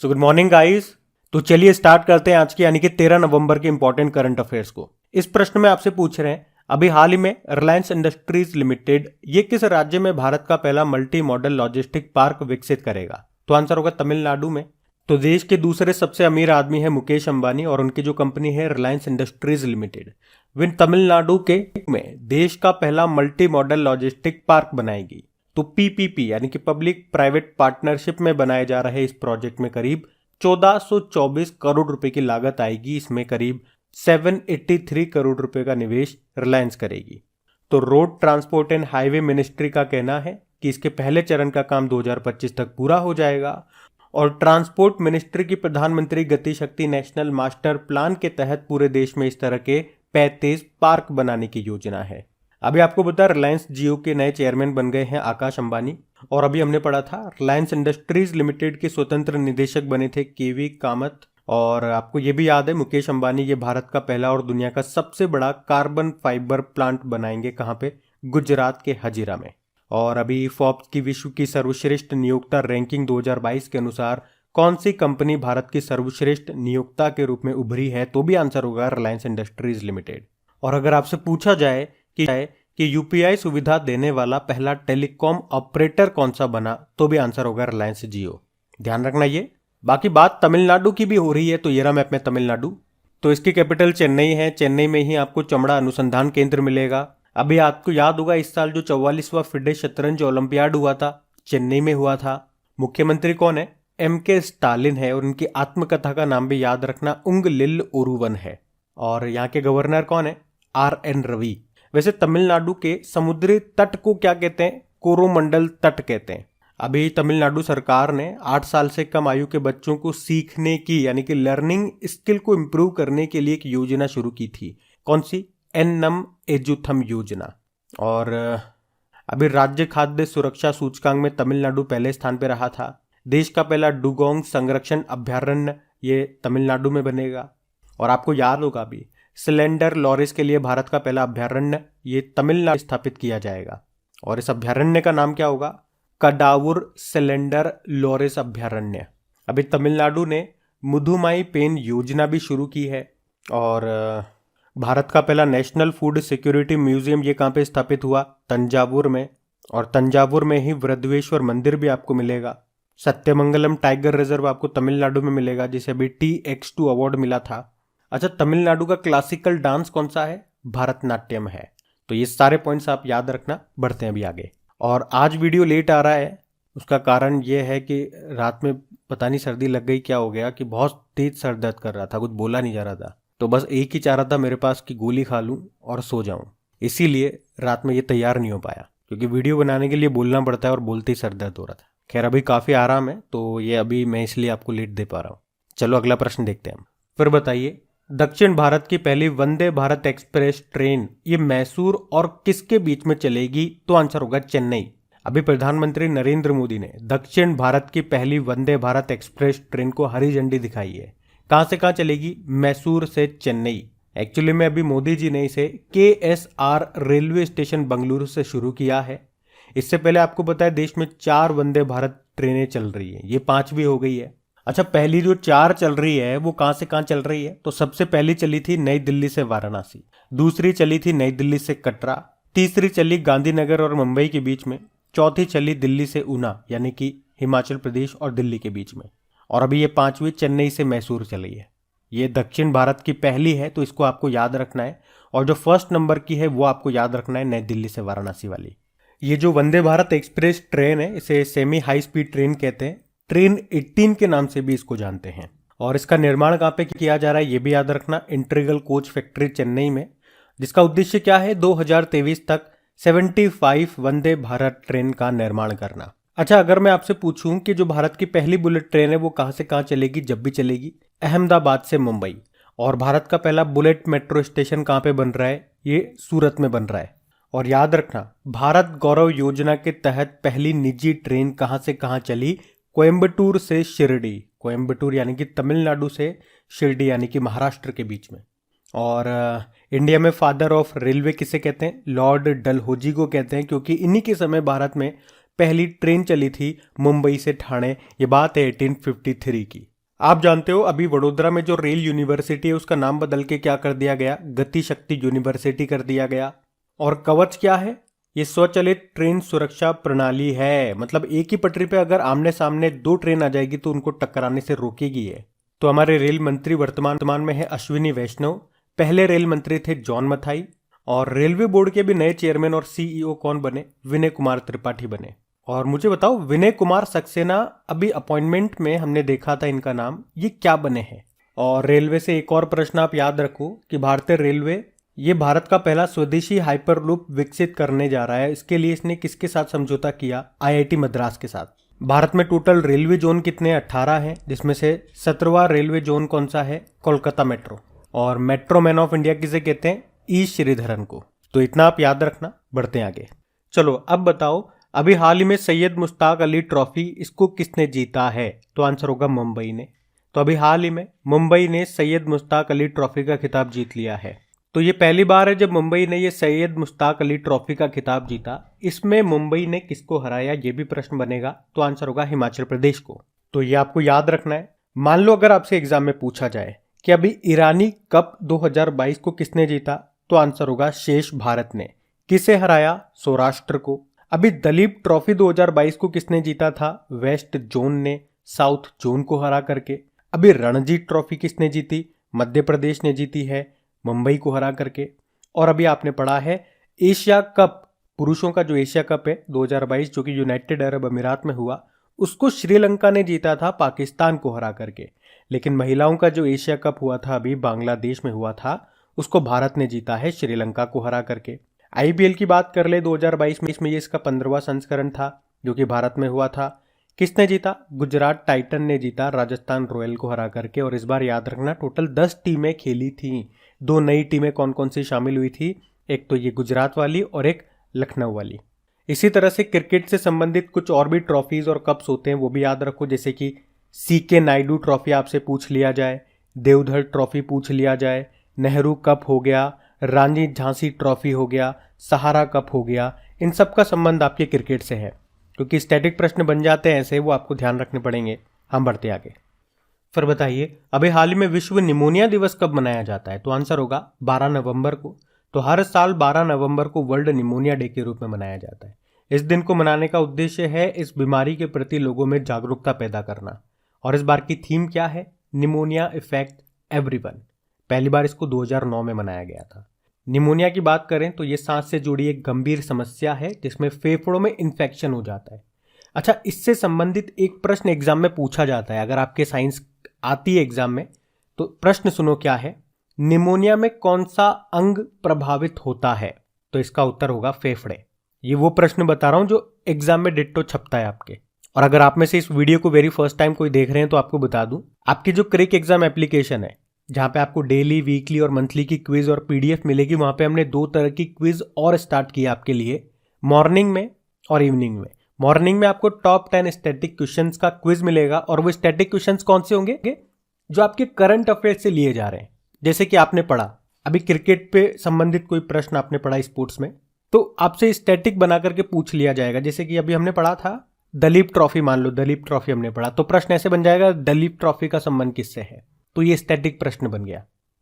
So good morning guys. तो चलिए start करते हैं आज की यानी कि 13 नवंबर के इंपॉर्टेंट करंट अफेयर्स को। इस प्रश्न में आपसे पूछ रहे हैं अभी हाल ही में रिलायंस इंडस्ट्रीज लिमिटेड ये किस राज्य में भारत का पहला मल्टी मॉडल लॉजिस्टिक पार्क विकसित करेगा? तो आंसर होगा तमिलनाडु में। तो देश के दूसरे सबसे अमीर आदमी है मुकेश अंबानी और उनकी जो कंपनी है Reliance industries limited win Tamil Nadu के में देश का पहला मल्टी मॉडल लॉजिस्टिक पार्क बनाएगी। तो पीपीपी यानी कि पब्लिक प्राइवेट पार्टनरशिप में बनाए जा रहे इस प्रोजेक्ट में करीब 1424 करोड़ रुपए की लागत आएगी। इसमें करीब 783 करोड़ रुपए का निवेश रिलायंस करेगी। तो road transport and highway ministry का कहना है कि इसके पहले चरण का काम 2025 तक पूरा हो जाएगा और ट्रांसपोर्ट मिनिस्ट्री की प्रधानमंत्री गति शक्ति नेशनल मास्टर प्लान के तहत पूरे देश में इस तरह के 35 पार्क बनाने की योजना है। अभी आपको बता रिलायंस जियो के नए चेयरमैन बन गए हैं आकाश अंबानी और अभी हमने पढ़ा था रिलायंस इंडस्ट्रीज लिमिटेड के स्वतंत्र निदेशक बने थे केवी कामत। और आपको ये भी याद है मुकेश अंबानी ये भारत का पहला और दुनिया का सबसे बड़ा कार्बन फाइबर प्लांट बनाएंगे। कहाँ पे? गुजरात के हजीरा में। और अभी फोर्ब्स की विश्व की सर्वश्रेष्ठ नियोक्ता रैंकिंग 2022 के अनुसार कौन सी कंपनी भारत की सर्वश्रेष्ठ नियोक्ता के रूप में उभरी है? तो भी आंसर होगा रिलायंस इंडस्ट्रीज लिमिटेड। और अगर आपसे पूछा जाए कि यूपीआई सुविधा देने वाला पहला टेलीकॉम ऑपरेटर कौन सा बना? तो भी आंसर होगा रिलायंस जियो। ध्यान रखना ये। बाकी बात तमिलनाडु की भी हो रही है तो ये रहा मैप में तमिलनाडु। तो इसकी कैपिटल चेन्नई है। चेन्नई में ही आपको चमड़ा अनुसंधान केंद्र मिलेगा। अभी आपको याद होगा इस साल जो 44वां फिडे शतरंज ओलंपियाड हुआ था चेन्नई में हुआ था। मुख्यमंत्री कौन है? MK स्टालिन है और उनकी आत्मकथा का नाम भी याद रखना उंगलिल ओरुवन है। और यहाँ के गवर्नर कौन है? RN रवि। वैसे तमिलनाडु के समुद्री तट को क्या कहते हैं? कोरोमंडल तट कहते हैं। अभी तमिलनाडु सरकार ने 8 साल से कम आयु के बच्चों को सीखने की यानी कि लर्निंग स्किल को इम्प्रूव करने के लिए एक योजना शुरू की थी। कौन सी? एन्नम एजुथम योजना। और अभी राज्य खाद्य सुरक्षा सूचकांक में तमिलनाडु पहले स्थान पर रहा था। देश का पहला डुगोंग संरक्षण अभ्यारण्य ये तमिलनाडु में बनेगा। और आपको याद होगा अभी सिलेंडर लॉरिस के लिए भारत का पहला अभ्यारण्य ये तमिलनाडु स्थापित किया जाएगा। और इस अभ्यारण्य का नाम क्या होगा? कडावुर सिलेंडर लॉरिस अभ्यारण्य। अभी तमिलनाडु ने मुदुमाई पेन योजना भी शुरू की है। और भारत का पहला नेशनल फूड सिक्योरिटी म्यूजियम ये कहाँ पे स्थापित हुआ? तंजावुर में। और तंजावुर में ही वृद्धवेश्वर मंदिर भी आपको मिलेगा। सत्यमंगलम टाइगर रिजर्व आपको तमिलनाडु में मिलेगा जिसे अभी TX2 अवार्ड मिला था। अच्छा, तमिलनाडु का क्लासिकल डांस कौन सा है? भरतनाट्यम है। तो ये सारे पॉइंट्स आप याद रखना। बढ़ते हैं अभी आगे। और आज वीडियो लेट आ रहा है उसका कारण ये है कि रात में पता नहीं सर्दी लग गई क्या हो गया कि बहुत तेज सर दर्द कर रहा था, कुछ बोला नहीं जा रहा था। तो बस एक ही चाह रहा था मेरे पास कि गोली खा लूँ और सो जाऊँ। इसीलिए रात में ये तैयार नहीं हो पाया क्योंकि वीडियो बनाने के लिए बोलना पड़ता है और बोलते ही सर दर्द हो रहा था। खैर अभी काफ़ी आराम है तो ये अभी मैं इसलिए आपको लेट दे पा रहा हूँ। चलो अगला प्रश्न देखते हैं। फिर बताइए दक्षिण भारत की पहली वंदे भारत एक्सप्रेस ट्रेन ये मैसूर और किसके बीच में चलेगी? तो आंसर होगा चेन्नई। अभी प्रधानमंत्री नरेंद्र मोदी ने दक्षिण भारत की पहली वंदे भारत एक्सप्रेस ट्रेन को हरी झंडी दिखाई है। कहां से कहां चलेगी? मैसूर से चेन्नई। एक्चुअली में अभी मोदी जी ने इसे KSR रेलवे स्टेशन बंगलुरु से शुरू किया है। इससे पहले आपको पता है देश में 4 वंदे भारत ट्रेनें चल रही है, ये 5वीं हो गई है। अच्छा, पहली जो 4 चल रही है वो कहां से कहां चल रही है? तो सबसे पहली चली थी नई दिल्ली से वाराणसी, दूसरी चली थी नई दिल्ली से कटरा, तीसरी चली गांधीनगर और मुंबई के बीच में, चौथी चली दिल्ली से ऊना यानी कि हिमाचल प्रदेश और दिल्ली के बीच में, और अभी ये 5वीं चेन्नई से मैसूर चली है। ये दक्षिण भारत की पहली है तो इसको आपको याद रखना है। और जो फर्स्ट नंबर की है वो आपको याद रखना है नई दिल्ली से वाराणसी वाली। ये जो वंदे भारत एक्सप्रेस ट्रेन है इसे सेमी हाई स्पीड ट्रेन कहते हैं। ट्रेन 18 के नाम से भी इसको जानते हैं। और इसका निर्माण कहाँ पे किया जा रहा है ये भी याद रखना, इंटीग्रल कोच फैक्ट्री चेन्नई में, जिसका उद्देश्य क्या है? 2023 तक 75 वंदे भारत ट्रेन का निर्माण करना। अच्छा, अगर मैं आपसे पूछूं कि जो भारत की पहली बुलेट ट्रेन है वो कहाँ से कहाँ चलेगी जब भी चलेगी? अहमदाबाद से मुंबई। और भारत का पहला बुलेट मेट्रो स्टेशन कहाँ पे बन रहा है? ये सूरत में बन रहा है। और याद रखना भारत गौरव योजना के तहत पहली निजी ट्रेन कहाँ से कहाँ चली? कोयम्बटूर से शिरडी। कोयम्बटूर यानी कि तमिलनाडु से शिरडी यानी कि महाराष्ट्र के बीच में। और इंडिया में फादर ऑफ रेलवे किसे कहते हैं? लॉर्ड डलहौजी को कहते हैं क्योंकि इन्हीं के समय भारत में पहली ट्रेन चली थी मुंबई से ठाणे। ये बात है 1853 की। आप जानते हो अभी वडोदरा में जो रेल यूनिवर्सिटी है उसका नाम बदल के क्या कर दिया गया, गति शक्ति यूनिवर्सिटी कर दिया गया। और कवच क्या है, ये स्वचालित ट्रेन सुरक्षा प्रणाली है। मतलब एक ही पटरी पे अगर आमने सामने दो ट्रेन आ जाएगी तो उनको टकराने से रोकेगी ये। तो हमारे रेल मंत्री वर्तमान में है अश्विनी वैष्णव, पहले रेल मंत्री थे जॉन मथाई, और रेलवे बोर्ड के भी नए चेयरमैन और सीईओ कौन बने, विनय कुमार त्रिपाठी बने। और मुझे बताओ विनय कुमार सक्सेना, अभी अपॉइंटमेंट में हमने देखा था इनका नाम, ये क्या बने हैं। और रेलवे से एक और प्रश्न आप याद रखो कि भारतीय रेलवे ये भारत का पहला स्वदेशी हाइपरलूप विकसित करने जा रहा है। इसके लिए इसने किसके साथ समझौता किया, आईआईटी मद्रास के साथ। भारत में टोटल रेलवे जोन कितने, 18 हैं, जिसमें से 17वां रेलवे जोन कौन सा है, कोलकाता मेट्रो। और मेट्रो मैन ऑफ इंडिया किसे कहते हैं, ई श्रीधरन को। तो इतना आप याद रखना, बढ़ते हैं आगे। चलो अब बताओ, अभी हाल ही में सैयद मुश्ताक अली ट्रॉफी इसको किसने जीता है, तो आंसर होगा मुंबई ने। तो अभी हाल ही में मुंबई ने सैयद मुश्ताक अली ट्रॉफी का खिताब जीत लिया है। तो ये पहली बार है जब मुंबई ने ये सैयद मुश्ताक अली ट्रॉफी का खिताब जीता। इसमें मुंबई ने किसको हराया, ये भी प्रश्न बनेगा, तो आंसर होगा हिमाचल प्रदेश को। तो ये आपको याद रखना है। मान लो अगर आपसे एग्जाम में पूछा जाए कि अभी ईरानी कप 2022 को किसने जीता, तो आंसर होगा शेष भारत ने। किसे हराया, सौराष्ट्र को। अभी दलीप ट्रॉफी 2022 को किसने जीता था, वेस्ट जोन ने साउथ जोन को हरा करके। अभी रणजी ट्रॉफी किसने जीती, मध्य प्रदेश ने जीती है, मुंबई को हरा करके। और अभी आपने पढ़ा है एशिया कप, पुरुषों का जो एशिया कप है 2022 जो कि यूनाइटेड अरब अमीरात में हुआ, उसको श्रीलंका ने जीता था पाकिस्तान को हरा करके। लेकिन महिलाओं का जो एशिया कप हुआ था अभी बांग्लादेश में हुआ था, उसको भारत ने जीता है श्रीलंका को हरा करके। आईपीएल की बात कर ले 2022 में ये इसका 15वां संस्करण था जो कि भारत में हुआ था। किसने जीता, गुजरात टाइटन ने जीता राजस्थान रॉयल को हरा करके। और इस बार याद रखना टोटल 10 टीमें खेली थी। 2 नई टीमें कौन कौन सी शामिल हुई थी, एक तो ये गुजरात वाली और एक लखनऊ वाली। इसी तरह से क्रिकेट से संबंधित कुछ और भी ट्रॉफीज और कप्स होते हैं, वो भी याद रखो। जैसे कि सीके नायडू ट्रॉफी आपसे पूछ लिया जाए, देवधर ट्रॉफी पूछ लिया जाए, नेहरू कप हो गया, रानी झांसी ट्रॉफी हो गया, सहारा कप हो गया। इन सब का संबंध आपके क्रिकेट से है, क्योंकि स्टैटिक प्रश्न बन जाते हैं ऐसे, वो आपको ध्यान रखने पड़ेंगे। हम बढ़ते आगे। फिर बताइए अभी हाल ही में विश्व निमोनिया दिवस कब मनाया जाता है, तो आंसर होगा 12 नवंबर को। तो हर साल 12 नवंबर को वर्ल्ड निमोनिया डे के रूप में मनाया जाता है। इस दिन को मनाने का उद्देश्य है इस बीमारी के प्रति लोगों में जागरूकता पैदा करना। और इस बार की थीम क्या है, निमोनिया इफेक्ट एवरीवन। पहली बार इसको 2009 में मनाया गया था। निमोनिया की बात करें तो ये सांस से जुड़ी एक गंभीर समस्या है जिसमें फेफड़ों में इन्फेक्शन हो जाता है। अच्छा, इससे संबंधित एक प्रश्न एग्जाम में पूछा जाता है, अगर आपके साइंस आती है एग्जाम में तो प्रश्न सुनो क्या है, निमोनिया में कौन सा अंग प्रभावित होता है, तो इसका उत्तर होगा फेफड़े। ये वो प्रश्न बता रहा हूं जो एग्जाम में डिट्टो छपता है आपके। और अगर आप में से इस वीडियो को वेरी फर्स्ट टाइम कोई देख रहे हैं तो आपको बता दूं, आपकी जो क्रिक एग्जाम एप्लीकेशन है जहां पे आपको डेली, वीकली और मंथली की क्विज और पीडीएफ मिलेगी, वहां पे हमने 2 तरह की क्विज और स्टार्ट की आपके लिए, मॉर्निंग में और इवनिंग में। मॉर्निंग में आपको टॉप 10 स्टैटिक क्वेश्चंस का क्विज मिलेगा, और वो स्टैटिक क्वेश्चंस कौन से होंगे, जो आपके करंट अफेयर से लिए जा रहे हैं। जैसे कि आपने पढ़ा अभी क्रिकेट पे संबंधित कोई प्रश्न आपने पढ़ा स्पोर्ट्स में, तो आपसे स्टैटिक बना करके पूछ लिया जाएगा। जैसे कि अभी हमने पढ़ा था दलीप ट्रॉफी, मान लो दलीप ट्रॉफी हमने पढ़ा, तो प्रश्न ऐसे बन जाएगा दलीप ट्रॉफी का संबंध किससे है, तो ये स्टैटिक प्रश्न बन गया।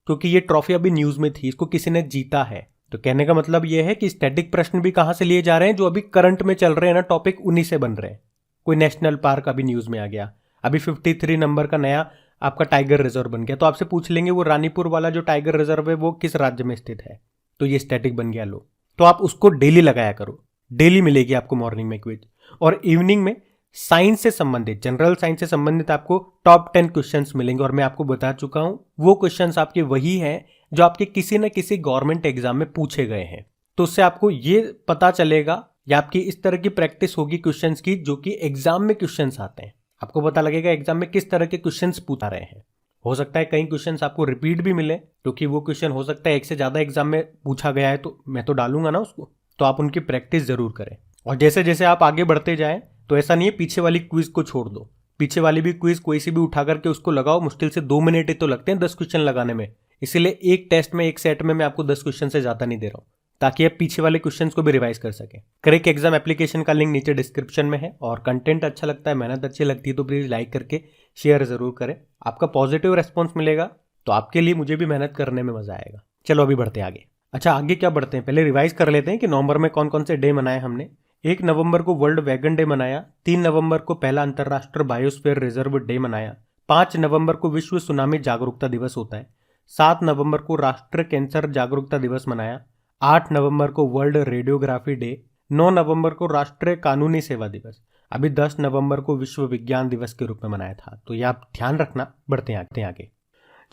क्योंकि ये ट्रॉफी अभी न्यूज में थी, इसको किसी ने जीता है, तो कहने का मतलब ये है कि स्टैटिक प्रश्न भी कहां से लिए जा रहे हैं, जो अभी करंट में चल रहे हैं ना टॉपिक, उन्हीं से बन रहे हैं। कोई नेशनल पार्क अभी न्यूज में आ गया, अभी 53 नंबर का नया आपका टाइगर रिजर्व बन गया, तो आपसे पूछ लेंगे वो रानीपुर वाला जो टाइगर रिजर्व है वो किस राज्य में स्थित है, तो ये स्टैटिक बन गया। लो, तो आप उसको डेली लगाया करो, डेली मिलेगी आपको मॉर्निंग में क्विज। और इवनिंग में साइंस से संबंधित, जनरल साइंस से संबंधित आपको टॉप 10 क्वेश्चंस मिलेंगे। और मैं आपको बता चुका हूं वो क्वेश्चंस आपके वही हैं जो आपके किसी न किसी गवर्नमेंट एग्जाम में पूछे गए हैं। तो उससे आपको ये पता चलेगा या आपकी इस तरह की प्रैक्टिस होगी क्वेश्चंस की, जो कि एग्जाम में क्वेश्चंस आते हैं। आपको पता लगेगा एग्जाम में किस तरह के क्वेश्चंस पूछा रहे हैं। हो सकता है कई क्वेश्चंस आपको रिपीट भी मिले, क्योंकि वो क्वेश्चन हो सकता है एक से ज्यादा एग्जाम में पूछा गया है, तो मैं तो डालूंगा ना उसको, तो आप उनकी प्रैक्टिस जरूर करें। और जैसे जैसे आप आगे बढ़ते जाएं, तो ऐसा नहीं है पीछे वाली क्विज को छोड़ दो, पीछे वाली भी क्विज कोई सी भी उठा करके उसको लगाओ। मुश्किल से 2 मिनट ही तो लगते हैं 10 क्वेश्चन लगाने में, इसीलिए एक टेस्ट में, एक सेट में मैं आपको 10 क्वेश्चन से ज्यादा नहीं दे रहा हूँ। ताकि आप पीछे वाले क्वेश्चंस को भी रिवाइज कर सकें। क्रैक एग्जाम एप्लीकेशन का लिंक नीचे डिस्क्रिप्शन में है, और कंटेंट अच्छा लगता है, मेहनत अच्छी लगती है तो प्लीज लाइक करके शेयर जरूर करें। आपका पॉजिटिव रेस्पॉन्स मिलेगा तो आपके लिए मुझे भी मेहनत करने में मजा आएगा। चलो अभी बढ़ते हैं आगे। अच्छा, आगे क्या बढ़ते हैं, पहले रिवाइज कर लेते हैं कि नवंबर में कौन कौन से डे मनाए हमने। 1 नवंबर को वर्ल्ड वैगन डे मनाया, 3 नवंबर को पहला अंतर्राष्ट्रीय बायोस्फीयर रिजर्व डे मनाया, 5 नवंबर को विश्व सुनामी जागरूकता दिवस होता है, 7 नवंबर को राष्ट्रीय कैंसर जागरूकता दिवस मनाया, 8 नवंबर को वर्ल्ड रेडियोग्राफी डे, 9 नवंबर को राष्ट्रीय कानूनी सेवा दिवस, अभी 10 नवंबर को विश्व विज्ञान दिवस के रूप में मनाया था। तो ये आप ध्यान रखना। बढ़ते हैं आगे।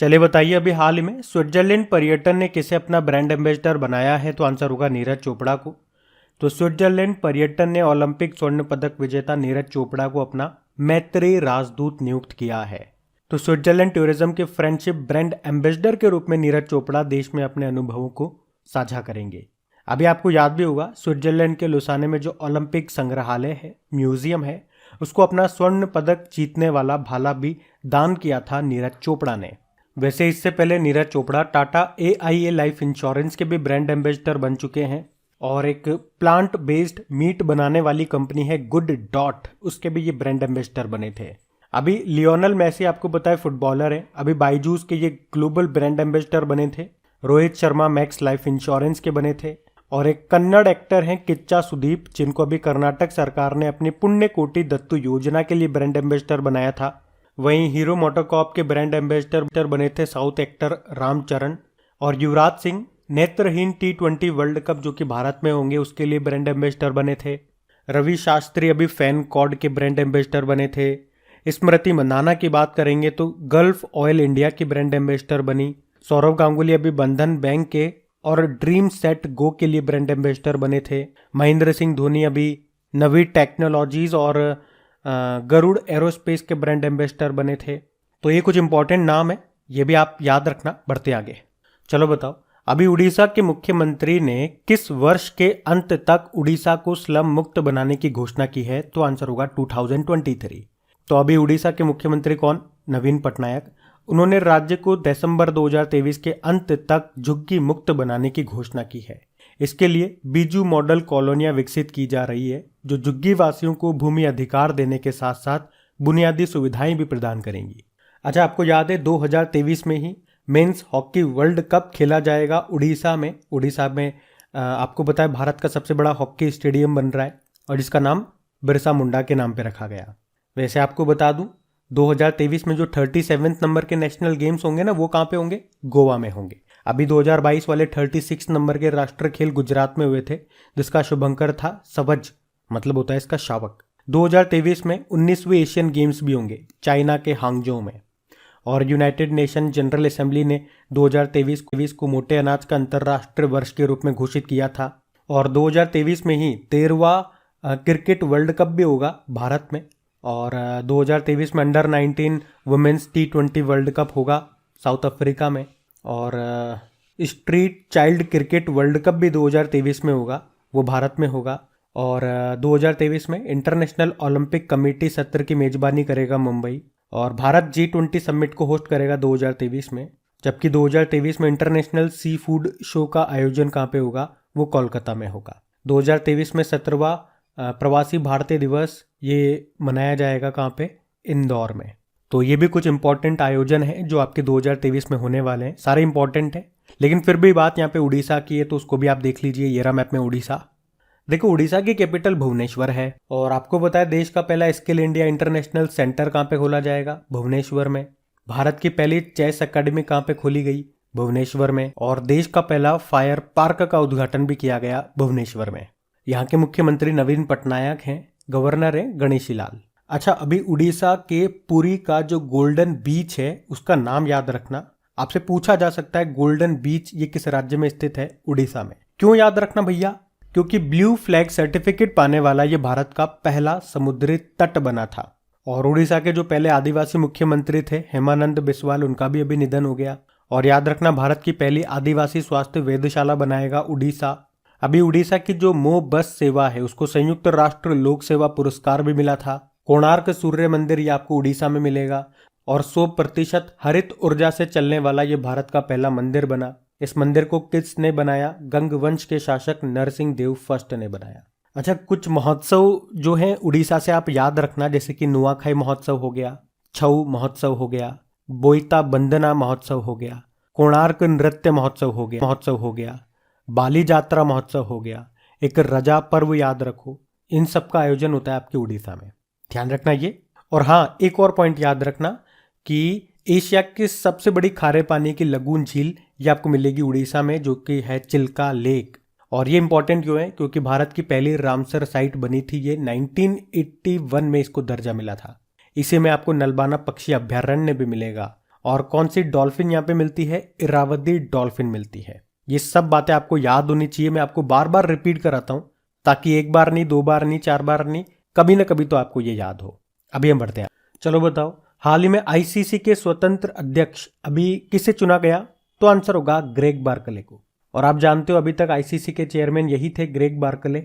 चलिए बताइए, अभी हाल ही में स्विट्जरलैंड पर्यटन ने किसे अपना ब्रांड एम्बेसडर बनाया है? तो आंसर होगा नीरज चोपड़ा को। तो स्विट्जरलैंड पर्यटन ने ओलंपिक स्वर्ण पदक विजेता नीरज चोपड़ा को अपना मैत्री राजदूत नियुक्त किया है। तो स्विट्जरलैंड टूरिज्म के फ्रेंडशिप ब्रांड एम्बेसडर के रूप में नीरज चोपड़ा देश में अपने अनुभवों को साझा करेंगे। अभी आपको याद भी होगा, स्विट्जरलैंड के लुसाने में जो ओलंपिक संग्रहालय है, म्यूजियम है, उसको अपना स्वर्ण पदक जीतने वाला भाला भी दान किया था नीरज चोपड़ा ने। वैसे इससे पहले Neeraj Chopra Tata AIA life insurance के भी ब्रांड एम्बेसडर बन चुके हैं, और एक प्लांट बेस्ड मीट बनाने वाली कंपनी है गुड डॉट, उसके भी ये ब्रांड एम्बेसडर बने थे। अभी लियोनल मेसी आपको पता है फुटबॉलर है, अभी बायजूस के ये ग्लोबल ब्रांड एम्बेसडर बने थे। Rohit Sharma max life insurance के बने थे, और एक कन्नड़ एक्टर हैं किच्चा सुदीप, जिनको अभी कर्नाटक सरकार ने अपनी पुण्य कोटि दत्तू योजना के लिए ब्रांड एम्बेसडर बनाया था। वहीं हीरो मोटोकॉर्प के ब्रांड एम्बेसडर बने थे साउथ एक्टर रामचरण, और युवराज सिंह नेत्रहीन T20 वर्ल्ड कप जो कि भारत में होंगे उसके लिए ब्रांड एम्बेसडर बने थे। रवि शास्त्री अभी फैन कॉड के ब्रांड एम्बेसडर बने थे। स्मृति मंदाना की बात करेंगे तो गल्फ ऑयल इंडिया की ब्रांड एम्बेसडर बनी। सौरव गांगुली अभी बंधन बैंक के और ड्रीम सेट गो के लिए ब्रांड एम्बेसडर बने थे। महेंद्र सिंह धोनी अभी नवी टेक्नोलॉजीज और गरुड़ एरोस्पेस के ब्रांड एम्बेसडर बने थे। तो ये कुछ इंपॉर्टेंट नाम है, ये भी आप याद रखना। बढ़ते आगे। चलो बताओ, अभी उड़ीसा के मुख्यमंत्री ने किस वर्ष के अंत तक उड़ीसा को स्लम मुक्त बनाने की घोषणा की है? तो आंसर होगा 2023। तो अभी उड़ीसा के मुख्यमंत्री कौन? नवीन पटनायक। उन्होंने राज्य को दिसंबर 2023 के अंत तक झुग्गी मुक्त बनाने की घोषणा की है। इसके लिए बीजू मॉडल कॉलोनियां विकसित की जा रही है, जो झुग्गी वासियों को भूमि अधिकार देने के साथ साथ बुनियादी सुविधाएं भी प्रदान करेंगी। अच्छा, आपको याद है 2023 में ही मेंस हॉकी वर्ल्ड कप खेला जाएगा उड़ीसा में। उड़ीसा में आपको पता है भारत का सबसे बड़ा हॉकी स्टेडियम बन रहा है, और जिसका नाम बिरसा मुंडा के नाम पे रखा गया। वैसे आपको बता दूं, 2023 में जो 37 नंबर के नेशनल गेम्स होंगे ना, वो कहाँ पे होंगे? गोवा में होंगे। अभी 2022 वाले 36 नंबर के राष्ट्रीय खेल गुजरात में हुए थे, जिसका शुभंकर था सवज, मतलब होता है इसका शावक। 2023 में 19वीं एशियन गेम्स भी होंगे चाइना के हांगजो में। और यूनाइटेड नेशन जनरल असेंबली ने 2023 को मोटे अनाज का अंतर्राष्ट्रीय वर्ष के रूप में घोषित किया था। और 2023 में ही 13वां क्रिकेट वर्ल्ड कप भी होगा भारत में। और 2023 में under 19 women's T20 world cup होगा साउथ अफ्रीका में। और street child cricket world cup भी 2023 में होगा, वो भारत में होगा। और 2023 में इंटरनेशनल ओलंपिक कमेटी सत्र की मेजबानी करेगा मुंबई, और भारत G20 समिट को होस्ट करेगा 2023 में। जबकि 2023 में इंटरनेशनल सी फूड शो का आयोजन कहाँ पे होगा? वो कोलकाता में होगा। 2023 में 17वां प्रवासी भारतीय दिवस ये मनाया जाएगा कहाँ पे? इंदौर में। तो ये भी कुछ इंपॉर्टेंट आयोजन है जो आपके 2023 में होने वाले हैं। सारे इंपॉर्टेंट हैं, लेकिन फिर भी बात यहाँ पे उड़ीसा की है, तो उसको भी आप देख लीजिए। ये रहा मैप में उड़ीसा। देखो, उड़ीसा की कैपिटल भुवनेश्वर है, और आपको पता है देश का पहला स्किल इंडिया इंटरनेशनल सेंटर कहाँ पे खोला जाएगा? भुवनेश्वर में। भारत की पहली चेस अकेडमी कहाँ पे खोली गई? भुवनेश्वर में। और देश का पहला फायर पार्क का उद्घाटन भी किया गया भुवनेश्वर में। यहाँ के मुख्यमंत्री नवीन पटनायक हैं, गवर्नर है गणेशी लाल। अच्छा, अभी उड़ीसा के पुरी का जो गोल्डन बीच है उसका नाम याद रखना। आपसे पूछा जा सकता है गोल्डन बीच ये किस राज्य में स्थित है? उड़ीसा में। क्यों याद रखना भैया? क्योंकि ब्लू फ्लैग सर्टिफिकेट पाने वाला ये भारत का पहला समुद्री तट बना था। और उड़ीसा के जो पहले आदिवासी मुख्यमंत्री थे हेमानंद बिस्वाल, उनका भी अभी निधन हो गया। और याद रखना, भारत की पहली आदिवासी स्वास्थ्य वेधशाला बनाएगा उड़ीसा। अभी उड़ीसा की जो मो बस सेवा है उसको संयुक्त राष्ट्र लोक सेवा पुरस्कार भी मिला था। कोणार्क सूर्य मंदिर ये आपको उड़ीसा में मिलेगा। और 100% हरित ऊर्जा से चलने वाला ये भारत का पहला मंदिर बना। इस मंदिर को किसने बनाया? गंग वंश के शासक नरसिंह देव फर्स्ट ने बनाया। अच्छा, कुछ महोत्सव जो हैं उड़ीसा से आप याद रखना, जैसे कि नुआखाई महोत्सव हो गया, छऊ महोत्सव हो गया, बोईता बंदना महोत्सव हो गया, कोणार्क नृत्य महोत्सव हो गया, बाली जात्रा महोत्सव हो गया, एक रजा पर्व याद रखो। इन सब का आयोजन होता है आपके उड़ीसा में, ध्यान रखना ये। और हाँ, एक और पॉइंट याद रखना कि एशिया की सबसे बड़ी खारे पानी की लगून झील ये आपको मिलेगी उड़ीसा में, जो कि है चिल्का लेक। और ये इंपॉर्टेंट क्यों है? क्योंकि भारत की पहली रामसर साइट बनी थी ये 1981 में, इसको दर्जा मिला था। इसी में आपको नलबाना पक्षी अभ्यारण्य भी मिलेगा। और कौन सी डॉल्फिन यहाँ पे मिलती है? इरावदी डॉल्फिन मिलती है। ये सब बातें आपको याद होनी चाहिए। मैं आपको बार बार रिपीट कराता हूँ ताकि एक बार नहीं, दो बार नहीं, चार बार नहीं, कभी ना कभी तो आपको ये याद हो। अभी हम बढ़ते हैं। चलो बताओ, हाल ही में आईसीसी के स्वतंत्र अध्यक्ष अभी किसे चुना गया? तो आंसर होगा ग्रेग बार्कले को। और आप जानते हो अभी तक आईसीसी के चेयरमैन यही थे, ग्रेग बार्कले।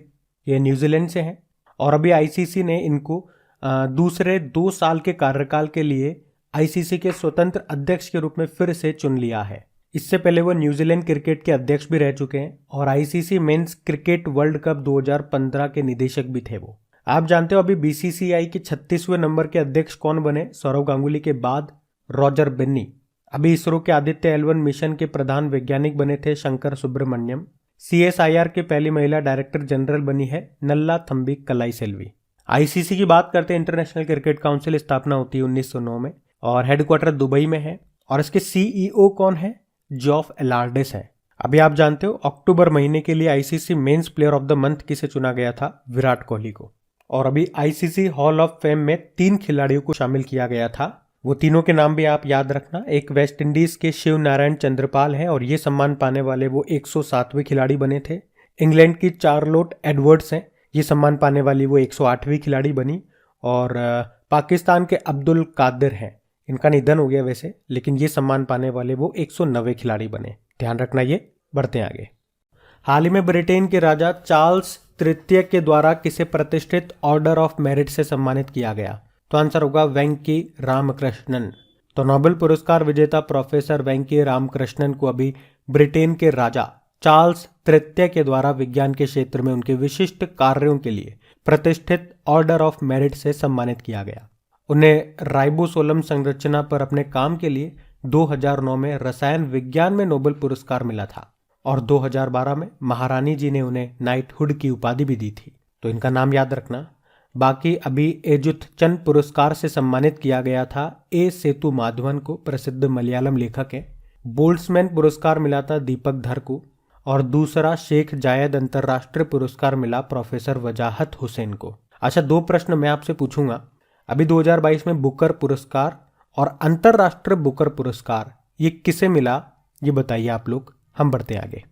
ये न्यूजीलैंड से हैं और अभी आईसीसी ने इनको दूसरे 2 साल के कार्यकाल के लिए आईसीसी के स्वतंत्र अध्यक्ष के रूप में फिर से चुन लिया है। इससे पहले वो न्यूजीलैंड क्रिकेट के अध्यक्ष भी रह चुके हैं और ICC men's cricket world cup 2015 के निदेशक भी थे वो। आप जानते हो अभी बीसीसीआई के 36वें नंबर के अध्यक्ष कौन बने? सौरव गांगुली के बाद रॉजर बेन्नी। अभी इसरो के आदित्य L1 मिशन के प्रधान वैज्ञानिक बने थे शंकर सुब्रमण्यम। सीएसआईआर की पहली महिला डायरेक्टर जनरल बनी है नल्ला थम्बी कलाई सेल्वी। आईसीसी की बात करते हैं, इंटरनेशनल क्रिकेट काउंसिल स्थापना होती है 1909 में और हेडक्वार्टर दुबई में है। और इसके सीईओ कौन है? जॉफ एलार्डिस है। अभी आप जानते हो अक्टूबर महीने के लिए ICC men's player of the month किसे चुना गया था? विराट कोहली को। और अभी आईसीसी हॉल ऑफ फेम में 3 खिलाड़ियों को शामिल किया गया था। वो तीनों के नाम भी आप याद रखना। एक वेस्ट इंडीज के शिव नारायण चंद्रपाल हैं और ये सम्मान पाने वाले वो 107वें खिलाड़ी बने थे। इंग्लैंड की चार्लोट एडवर्ड्स हैं, ये सम्मान पाने वाली वो 108वीं खिलाड़ी बनी। और पाकिस्तान के अब्दुल कादिर हैं, इनका निधन हो गया वैसे, लेकिन ये सम्मान पाने वाले वो 109वें खिलाड़ी बने। ध्यान रखना ये। बढ़ते हैं आगे। हाल ही में ब्रिटेन के राजा चार्ल्स तृतीय के द्वारा किसे प्रतिष्ठित ऑर्डर ऑफ मेरिट से सम्मानित किया गया? तो आंसर होगा वेंकी रामकृष्णन। तो नोबेल पुरस्कार विजेता प्रोफेसर वेंकी रामकृष्णन को अभी ब्रिटेन के राजा चार्ल्स तृतीय के द्वारा विज्ञान के क्षेत्र में उनके विशिष्ट कार्यों के लिए प्रतिष्ठित ऑर्डर ऑफ मेरिट से सम्मानित किया गया। उन्हें राइबोसोलम संरचना पर अपने काम के लिए 2009 में रसायन विज्ञान में नोबेल पुरस्कार मिला था और 2012 में महारानी जी ने उन्हें नाइटहुड की उपाधि भी दी थी। तो इनका नाम याद रखना। बाकी अभी एजुथ चंद पुरस्कार से सम्मानित किया गया था ए सेतु माधवन को, प्रसिद्ध मलयालम लेखक है। बोल्ट्समैन पुरस्कार मिला था दीपक धर को और दूसरा शेख जायद अंतर्राष्ट्रीय पुरस्कार मिला प्रोफेसर वजाहत हुसैन को। अच्छा, 2 प्रश्न मैं आपसे पूछूंगा। अभी 2022 में बुकर पुरस्कार और अंतर्राष्ट्रीय बुकर पुरस्कार ये किसे मिला, ये बताइए आप लोग। हम बढ़ते आगे।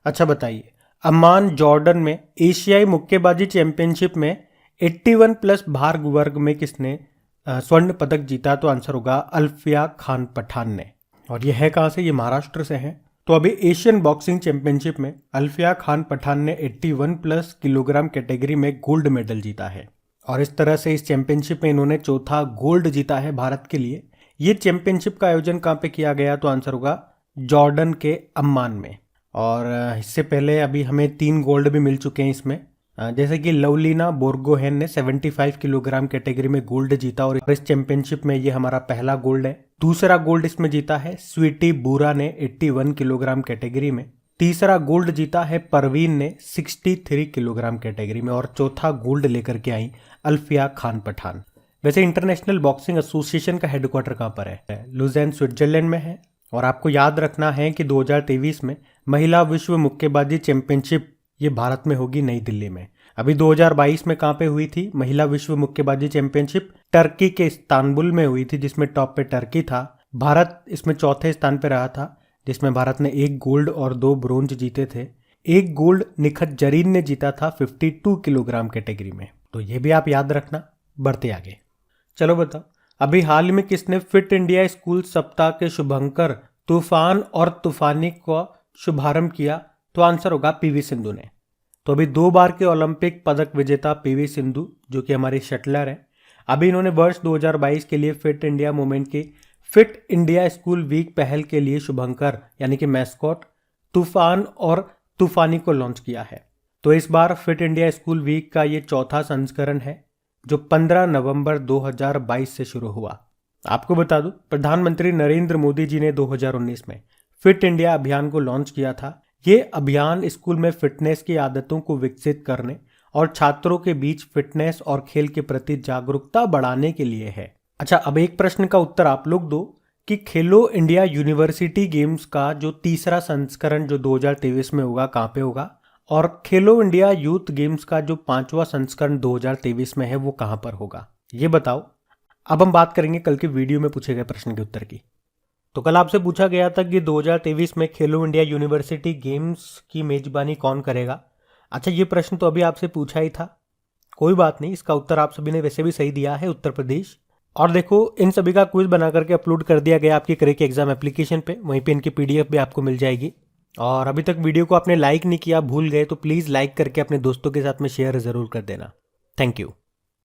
अच्छा बताइए, अम्मान जॉर्डन में एशियाई मुक्केबाजी चैंपियनशिप में 81 प्लस भार वर्ग में किसने स्वर्ण पदक जीता? तो आंसर होगा अल्फिया खान पठान ने। और यह है कहाँ से? ये महाराष्ट्र से है। तो अभी एशियन बॉक्सिंग चैंपियनशिप में अल्फिया खान पठान ने 81 प्लस किलोग्राम कैटेगरी में गोल्ड मेडल जीता है और इस तरह से इस चैंपियनशिप में इन्होंने चौथा गोल्ड जीता है भारत के लिए। ये चैंपियनशिप का आयोजन कहाँ पे किया गया? तो आंसर होगा जॉर्डन के अम्मान में। और इससे पहले अभी हमें 3 गोल्ड भी मिल चुके हैं इसमें, जैसे कि लवलीना बोर्गोहेन ने 75 किलोग्राम कैटेगरी में गोल्ड जीता और इस चैंपियनशिप में ये हमारा पहला गोल्ड है। दूसरा गोल्ड इसमें जीता है स्वीटी बूरा ने 81 किलोग्राम कैटेगरी में। तीसरा गोल्ड जीता है परवीन ने 63 किलोग्राम कैटेगरी में और चौथा गोल्ड लेकर के आई अल्फिया खान पठान। वैसे इंटरनेशनल बॉक्सिंग एसोसिएशन का हेडक्वार्टर कहाँ पर है? लुज़ेन स्विट्जरलैंड में है। और आपको याद रखना है कि 2023 में महिला विश्व मुक्केबाजी चैंपियनशिप ये भारत में होगी नई दिल्ली में। अभी 2022 में कहाँ पे हुई थी महिला विश्व मुक्केबाजी चैंपियनशिप? टर्की के इस्तांबुल में हुई थी, जिसमें टॉप पे टर्की था। भारत इसमें चौथे स्थान पे रहा था, जिसमें भारत ने 1 गोल्ड और 2 ब्रोंज जीते थे। 1 गोल्ड निखत जरीन ने जीता था 52 किलोग्राम कैटेगरी में। तो ये भी आप याद रखना। बढ़ते आगे। चलो बताओ, अभी हाल में किसने फिट इंडिया स्कूल सप्ताह के शुभंकर तूफान और तूफानी का शुभारंभ किया? तो आंसर होगा पीवी सिंधु ने। तो अभी 2 बार के ओलंपिक पदक विजेता पीवी सिंधु, जो कि हमारी शटलर है, अभी इन्होंने वर्ष 2022 के लिए फिट इंडिया मूवमेंट की फिट इंडिया स्कूल वीक पहल के लिए शुभंकर यानी कि मैस्कॉट तूफान और तूफानी को लॉन्च किया है। तो इस बार फिट इंडिया स्कूल वीक का ये चौथा संस्करण है जो 15 नवंबर 2022 से शुरू हुआ। आपको बता दूं, प्रधानमंत्री नरेंद्र मोदी जी ने 2019 में फिट इंडिया अभियान को लॉन्च किया था। ये अभियान स्कूल में फिटनेस की आदतों को विकसित करने और छात्रों के बीच फिटनेस और खेल के प्रति जागरूकता बढ़ाने के लिए है। अच्छा, अब एक प्रश्न का उत्तर आप लोग दो कि खेलो इंडिया यूनिवर्सिटी गेम्स का जो तीसरा संस्करण जो 2023 में होगा कहाँ पे होगा, और खेलो इंडिया यूथ गेम्स का जो 5वां संस्करण 2023 में है वो कहाँ पर होगा, ये बताओ। अब हम बात करेंगे कल के वीडियो में पूछे गए प्रश्न के उत्तर की। तो कल आपसे पूछा गया था कि 2023 में खेलो इंडिया यूनिवर्सिटी गेम्स की मेजबानी कौन करेगा। अच्छा, ये प्रश्न तो अभी आपसे पूछा ही था, कोई बात नहीं, इसका उत्तर आप सभी ने वैसे भी सही दिया है, उत्तर प्रदेश। और देखो, इन सभी का क्विज बना करके अपलोड कर दिया गया आपकी करेक्ट एग्जाम एप्लीकेशन पे, वहीं पे इनकी पीडीएफ भी आपको मिल जाएगी। और अभी तक वीडियो को आपने लाइक नहीं किया, भूल गए तो प्लीज़ लाइक करके अपने दोस्तों के साथ में शेयर ज़रूर कर देना। Thank you.